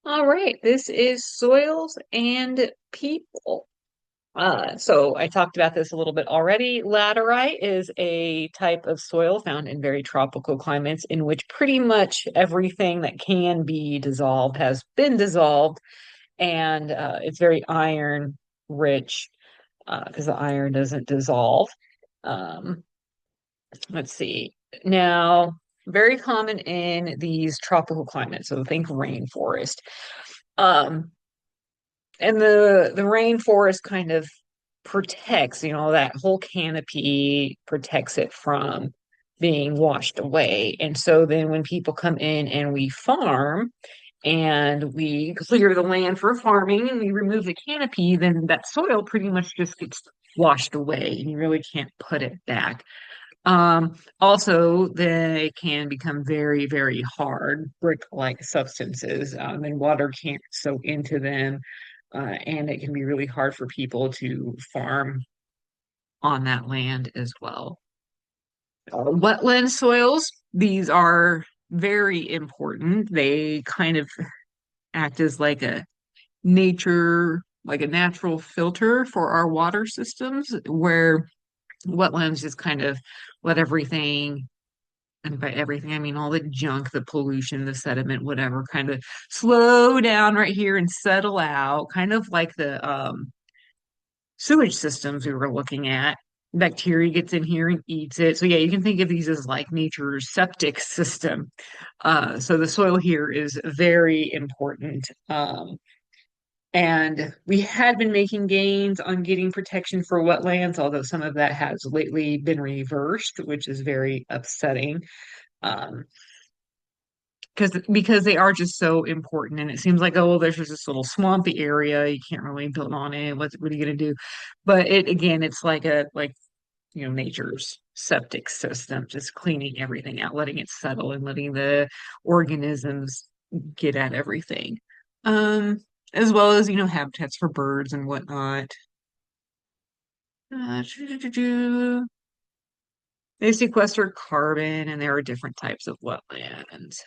All right, this is soils and people. So I talked about this a little bit already. Laterite is a type of soil found in very tropical climates in which pretty much everything that can be dissolved has been dissolved, and it's very iron rich because the iron doesn't dissolve. Um, let's see. Now, very common in these tropical climates, so think rainforest. Um, and the rainforest kind of protects, that whole canopy protects it from being washed away. And so then when people come in and we farm and we clear the land for farming and we remove the canopy, then that soil pretty much just gets washed away and you really can't put it back. Also, they can become very, very hard, brick-like substances, and water can't soak into them, and it can be really hard for people to farm on that land as well. Wetland soils, these are very important. They kind of act as like a natural filter for our water systems, where wetlands just kind of let everything, and by everything, I mean all the junk, the pollution, the sediment, whatever, kind of slow down right here and settle out, kind of like the sewage systems we were looking at. Bacteria gets in here and eats it. So yeah, you can think of these as like nature's septic system. So the soil here is very important. And we had been making gains on getting protection for wetlands, although some of that has lately been reversed, which is very upsetting. Um, because they are just so important, and it seems like, oh well, there's just this little swampy area, you can't really build on it. What are you gonna do? But it again, it's like nature's septic system, just cleaning everything out, letting it settle, and letting the organisms get at everything. Um, as well as habitats for birds and whatnot. Uh, They sequester carbon, and there are different types of wetlands.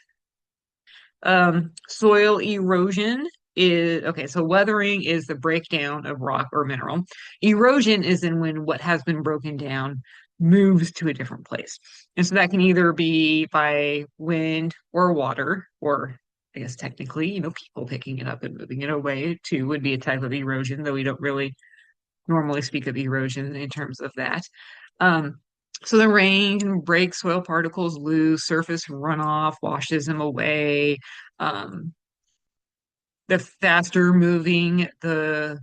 Soil erosion is okay. So weathering is the breakdown of rock or mineral. Erosion is in when what has been broken down moves to a different place. And so that can either be by wind or water, or I guess technically, people picking it up and moving it away too would be a type of erosion, though we don't really normally speak of erosion in terms of that. Um, so the rain can break soil particles loose, surface runoff washes them away. Um, the faster moving the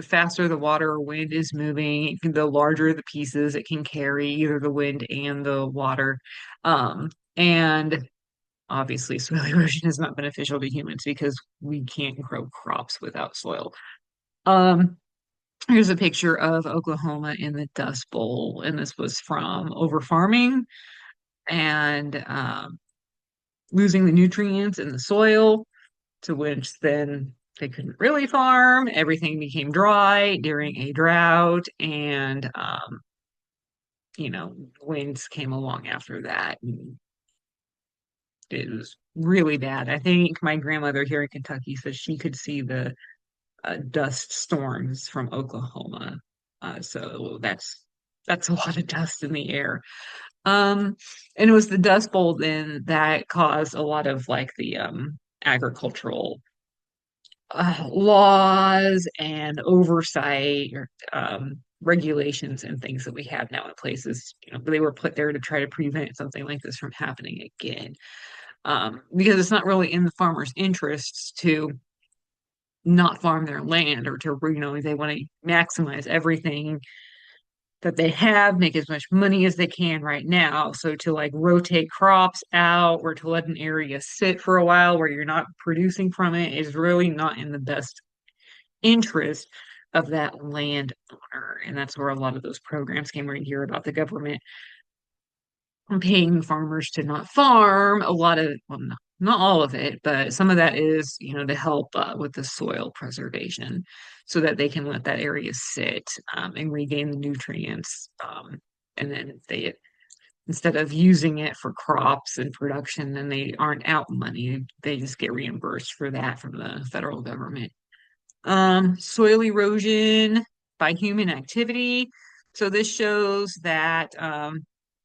faster the water or wind is moving, the larger the pieces it can carry, either the wind and the water. And obviously, soil erosion is not beneficial to humans because we can't grow crops without soil. Um, Here's a picture of Oklahoma in the Dust Bowl, and this was from overfarming and losing the nutrients in the soil, to which then they couldn't really farm. Everything became dry during a drought, and winds came along after that. And it was really bad. I think my grandmother here in Kentucky says she could see the dust storms from Oklahoma. So that's a lot of dust in the air. Um, and it was the Dust Bowl then that caused a lot of like the agricultural laws and oversight, or regulations and things that we have now in places. They were put there to try to prevent something like this from happening again. Because it's not really in the farmer's interests to not farm their land, or to, they want to maximize everything that they have, make as much money as they can right now. So to like rotate crops out, or to let an area sit for a while where you're not producing from it, is really not in the best interest of that landowner. And that's where a lot of those programs came, where you hear about the government paying farmers to not farm. A lot of, well, not all of it, but some of that is, to help with the soil preservation, so that they can let that area sit and regain the nutrients. And then instead of using it for crops and production, then they aren't out money. They just get reimbursed for that from the federal government. Soil erosion by human activity. So this shows that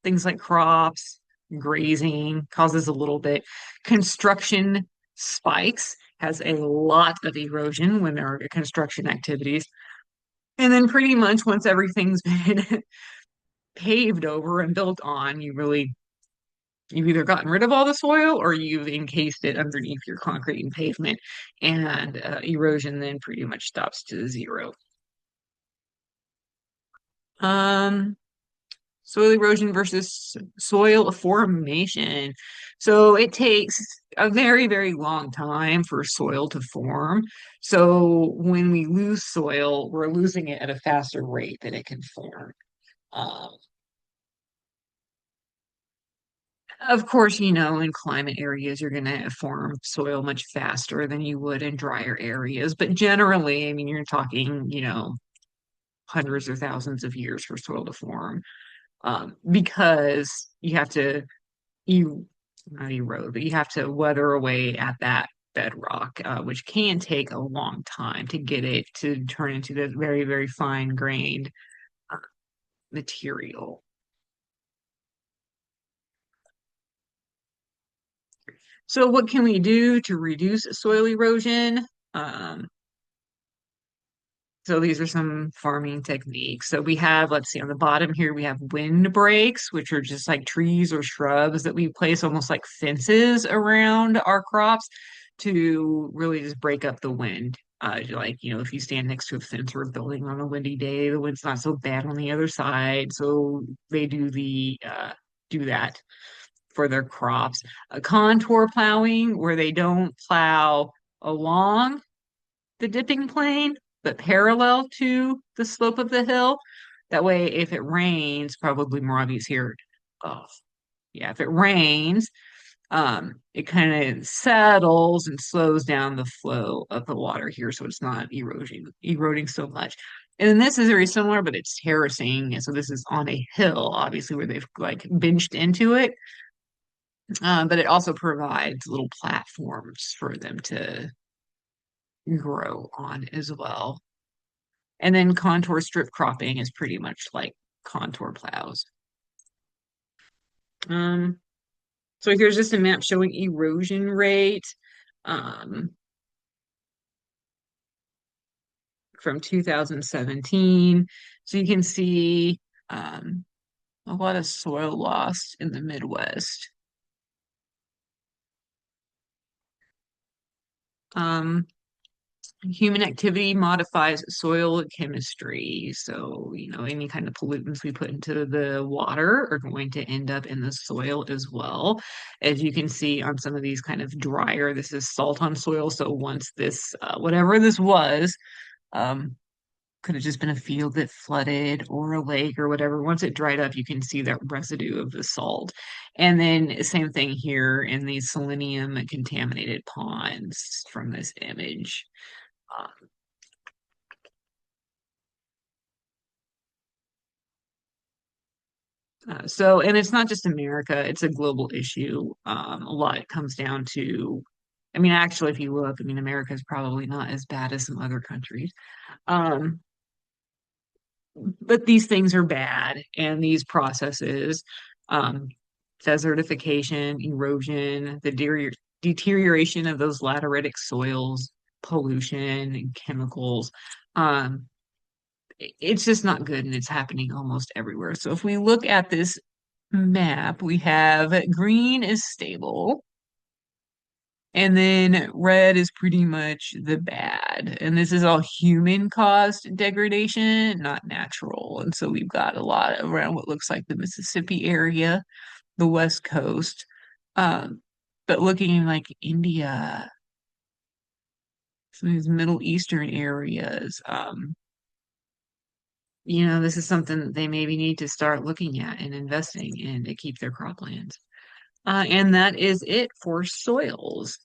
things like crops, grazing causes a little bit. Construction spikes has a lot of erosion when there are construction activities. And then pretty much once everything's been paved over and built on, you've either gotten rid of all the soil or you've encased it underneath your concrete and pavement, and erosion then pretty much stops to zero. Um, Soil erosion versus soil formation. So it takes a very, very long time for soil to form. So when we lose soil, we're losing it at a faster rate than it can form. Um, Of course, in climate areas, you're going to form soil much faster than you would in drier areas. But generally, I mean, you're talking, hundreds or thousands of years for soil to form, because you have to, you not erode, but you have to weather away at that bedrock, which can take a long time to get it to turn into the very, very fine grained uh, material. So, what can we do to reduce soil erosion? Um, So these are some farming techniques. So we have, let's see, on the bottom here, we have windbreaks, which are just like trees or shrubs that we place almost like fences around our crops to really just break up the wind. Like, if you stand next to a fence or a building on a windy day, the wind's not so bad on the other side. So they do that for their crops. Contour plowing, where they don't plow along the dipping plane, but parallel to the slope of the hill. That way, if it rains, probably more obvious here. Oh, yeah, if it rains, it kind of settles and slows down the flow of the water here, so it's not eroding so much. And then this is very similar, but it's terracing. And so this is on a hill, obviously, where they've like benched into it. But it also provides little platforms for them to grow on as well. And then contour strip cropping is pretty much like contour plows. Um, so here's just a map showing erosion rate um, from 2017. So you can see a lot of soil loss in the Midwest. Um, Human activity modifies soil chemistry. So, any kind of pollutants we put into the water are going to end up in the soil as well. As you can see on some of these kind of drier, this is salt on soil. So once this, whatever this was, um, could have just been a field that flooded or a lake or whatever. Once it dried up, you can see that residue of the salt. And then same thing here in these selenium contaminated ponds from this image. Um, and it's not just America, it's a global issue. A lot comes down to, I mean, actually, if you look, I mean, America is probably not as bad as some other countries. Um, but these things are bad, and these processes, um, desertification, erosion, the deterioration of those lateritic soils, pollution, and chemicals. Um, it's just not good, and it's happening almost everywhere. So if we look at this map, we have green is stable, and then red is pretty much the bad. And this is all human caused degradation, not natural. And so we've got a lot around what looks like the Mississippi area, the West Coast. Um, but looking in like India, some of these Middle Eastern areas, this is something that they maybe need to start looking at and investing in to keep their croplands. And that is it for soils.